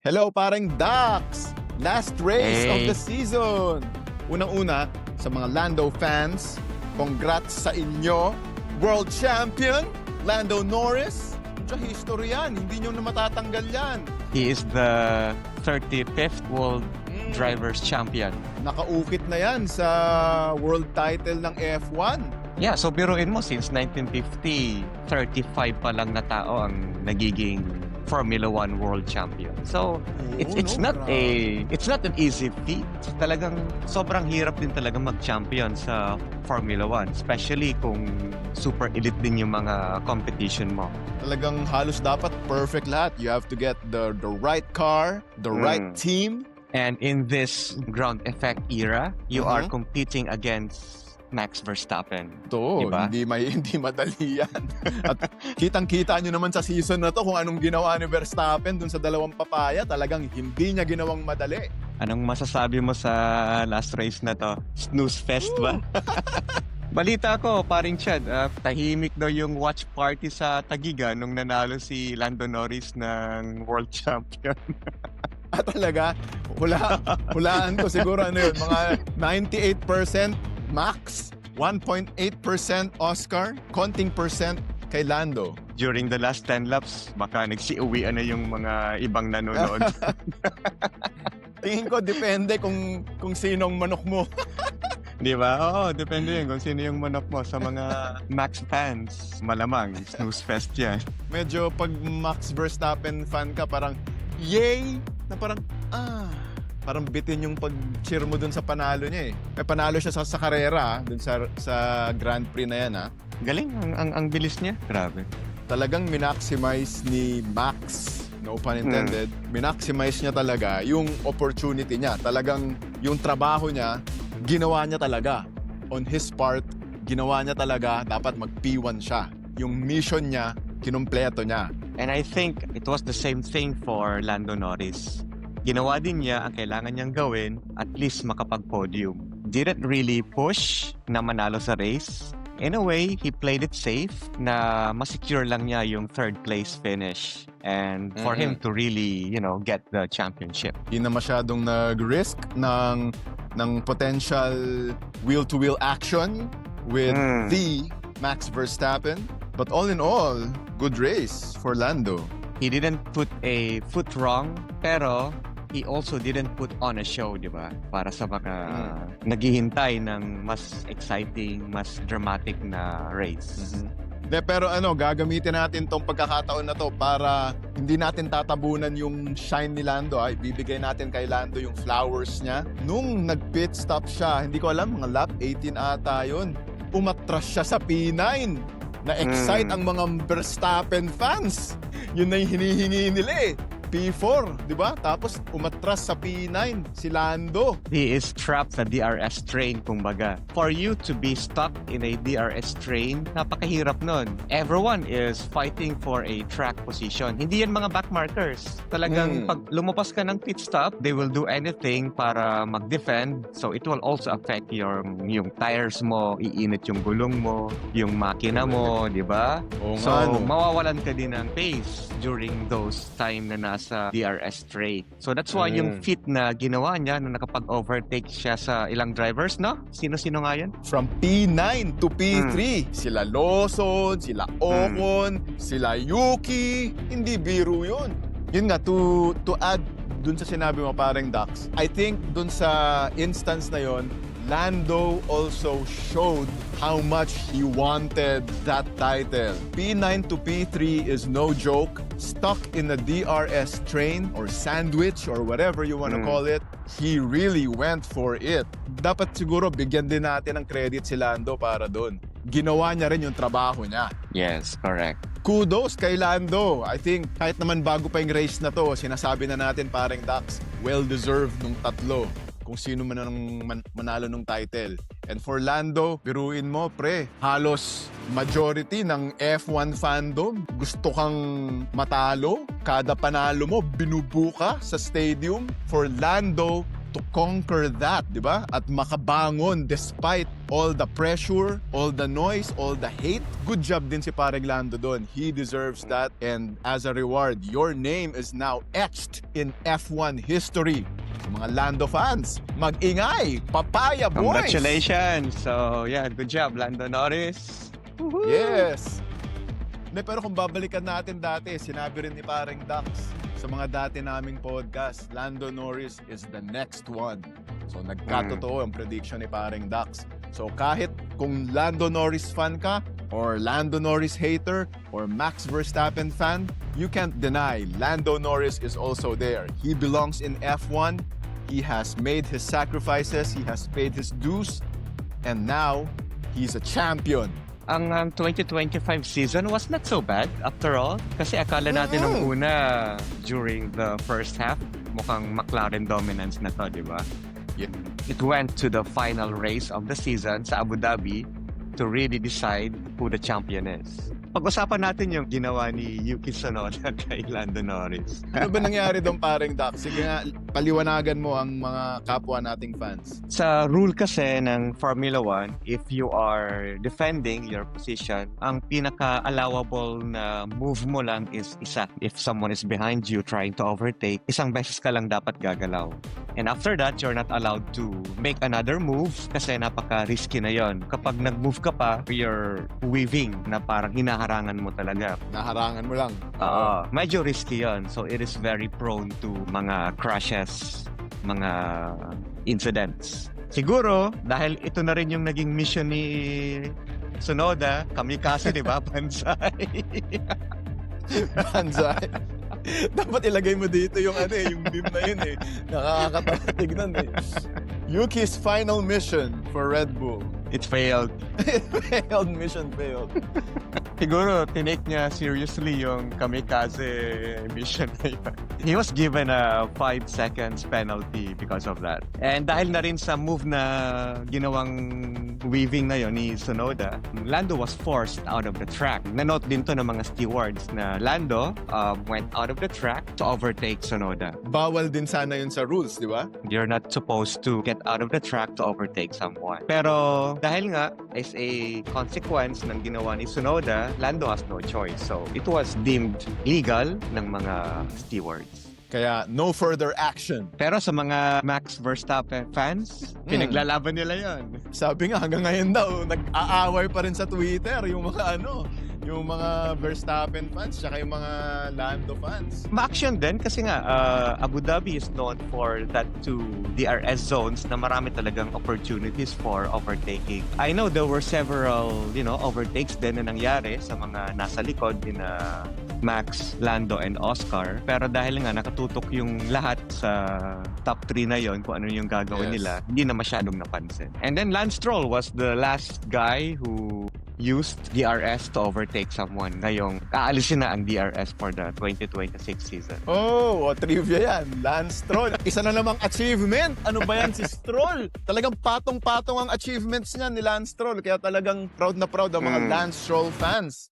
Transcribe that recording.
Hello, parang Dax! Last race of Hey. the season! Unang-una, sa mga Lando fans, congrats sa inyo! World Champion, Lando Norris! Sa history yan, hindi nyo na matatanggal yan. He is the 35th World Drivers Champion. Nakaukit na yan sa world title ng F1. Yeah, so biruin mo, since 1950, 35 pa lang na tao ang nagiging Formula 1 World Champion. So, it's not an easy feat. Talagang sobrang hirap din talaga mag-champion sa Formula 1, especially kung super elite din yung mga competition mo. Talagang halos dapat perfect lahat. You have to get the right car, the right team. And in this ground effect era, you are competing against Max Verstappen. Ito, Diba? hindi madali yan. At kitang-kita nyo naman sa season na to kung anong ginawa ni Verstappen dun sa dalawang papaya. Talagang hindi niya ginawang madali. Anong masasabi mo sa last race na to? Snooze fest ba? Balita ko, paring Chad, tahimik daw yung watch party sa Tagiga nung nanalo si Lando Norris ng World Champion. At talaga, hulaan ko siguro mga 98% Max, 1.8% Oscar, konting percent kay Lando. During the last 10 laps, baka nagsiuwian na yung mga ibang nanonood. Tingin ko depende kung sinong manok mo. Di ba? Oo, depende yun kung sino yung manok mo. Sa mga Max fans, malamang, snooze fest yan. Medyo pag Max Verstappen fan ka, parang yay! Na parang, parang bitin yung pag-cheer mo dun sa panalo niya eh. May panalo siya sa karera, dun sa Grand Prix na yan Galing, ang bilis niya. Grabe. Talagang minaximize ni Max, no pun intended, minaximize niya talaga yung opportunity niya. Talagang yung trabaho niya, ginawa niya talaga. On his part, ginawa niya talaga, dapat mag-P1 siya. Yung mission niya, kinumpleto niya. And I think it was the same thing for Lando Norris. Ginawa din niya ang kailangan niyang gawin, at least makapag-podium. Didn't really push na manalo sa race. In a way, he played it safe na masecure lang niya yung third place finish. And for him to really, get the championship. Hindi na masyadong nag-risk ng potential wheel-to-wheel action with the Max Verstappen. But all in all, good race for Lando. He didn't put a foot wrong, pero he also didn't put on a show, di ba? Para sa mga naghihintay ng mas exciting, mas dramatic na race. Pero gagamitin natin tong pagkakataon na to para hindi natin tatabunan yung shine ni Lando. Bibigay natin kay Lando yung flowers niya. Nung nag-pit stop siya, hindi ko alam, mga lap 18 ata yun, umatras siya sa P9. Na-excite ang mga Verstappen fans. Yun na yung hinihingi nila eh. P4, di ba? Tapos umatras sa P9 si Lando. He is trapped sa DRS train, kumbaga. For you to be stuck in a DRS train, napakahirap nun. Everyone is fighting for a track position. Hindi yan mga backmarkers. Talagang pag lumabas ka ng pit stop, they will do anything para mag-defend. So it will also affect yung tires mo, iinit yung gulong mo, yung makina mo, di ba? So mawawalan ka din ng pace during those time na sa DRS train. So that's why yung fit na ginawa niya na nakapag-overtake siya sa ilang drivers, no? Sino-sino nga yan? From P9 to P3, sila Lawson, sila Ocon, sila Yuki, hindi biro yun. Yun nga, to add dun sa sinabi mo parang Dax, I think dun sa instance na yon, Lando also showed how much he wanted that title. P9 to P3 is no joke. Stuck in a DRS train or sandwich or whatever you want to call it, he really went for it. Dapat siguro bigyan din natin ng credit si Lando para doon. Ginawa niya rin yung trabaho niya. Yes, correct. Kudos kay Lando. I think kahit naman bago pa yung race na to, sinasabi na natin parang Dax, well-deserved nung tatlo kung sino man ang manalo ng title. And for Lando, biruin mo, pre, halos majority ng F1 fandom gusto kang matalo. Kada panalo mo, binubuka sa stadium. For Lando to conquer that, di ba? At makabangon despite all the pressure, all the noise, all the hate. Good job din si pareng Lando doon. He deserves that. And as a reward, your name is now etched in F1 history. Sa mga Lando fans, mag-ingay! Papaya boys! Congratulations! So, yeah, good job, Lando Norris. Woohoo! Yes! Pero kung babalikan natin dati, sinabi rin ni pareng Dax sa mga dati naming podcast, Lando Norris is the next one. So nagkatotoo ang prediction ni pareng Dax. So kahit kung Lando Norris fan ka, or Lando Norris hater, or Max Verstappen fan, you can't deny Lando Norris is also there. He belongs in F1. He has made his sacrifices. He has paid his dues. And now, he's a champion. Ang 2025 season was not so bad after all. Kasi akala natin nung una during the first half, mukhang McLaren dominance na to, di ba? Yeah. It went to the final race of the season sa Abu Dhabi to really decide who the champion is. Pag-usapan natin yung ginawa ni Yuki Tsunoda kay Lando Norris. Ano ba nangyari doon pareng Dax? Sige nga, paliwanagan mo ang mga kapwa nating fans. Sa rule kasi ng Formula 1, if you are defending your position, ang pinaka-allowable na move mo lang is isa. If someone is behind you trying to overtake, isang beses ka lang dapat gagalaw. And after that, you're not allowed to make another move kasi napaka-risky na yon. Kapag nag-move ka pa, you're weaving na parang hinaharangan mo talaga. Naharangan mo lang. Medyo risky yon. So it is very prone to mga crashes, mga incidents. Siguro, dahil ito na rin yung naging mission ni Tsunoda, kamikaze, di ba? Bansay. Banzai. Dapat ilagay mo dito yung yung meme na yun eh. Nakakatawa tignan eh. Yuki's final mission for Red Bull. It failed. Failed, mission failed. Siguro, tinake niya seriously yung kamikaze mission na yun. He was given a 5 seconds penalty because of that. And dahil na rin sa move na ginawang weaving na yun ni Tsunoda, Lando was forced out of the track. Nanote din to ng mga stewards na Lando went out of the track to overtake Tsunoda. Bawal din sana yun sa rules, di ba? You're not supposed to get out of the track to overtake someone. Pero dahil nga is a consequence ng ginawa ni Tsunoda, Lando has no choice. So it was deemed legal ng mga stewards. Kaya no further action. Pero sa mga Max Verstappen fans, pinaglalaban nila yon. Sabi nga hanggang ngayon daw, nag-aaway pa rin sa Twitter yung mga yung mga Verstappen fans tsaka yung mga Lando fans. Ma-action din kasi nga Abu Dhabi is known for that two DRS zones na marami talagang opportunities for overtaking. I know there were several, overtakes din na nangyari sa mga nasa likod in Max, Lando, and Oscar. Pero dahil nga nakatutok yung lahat sa top 3 na yon kung ano yung gagawin nila, hindi na masyadong napansin. And then Lance Stroll was the last guy who used DRS to overtake someone. Ngayong aalisin na ang DRS for the 2026 season. Oh, trivia yan. Lance Stroll. Isa na namang achievement. Ano ba yan si Stroll? Talagang patong-patong ang achievements niya ni Lance Stroll. Kaya talagang proud na proud ang mga Lance Stroll fans.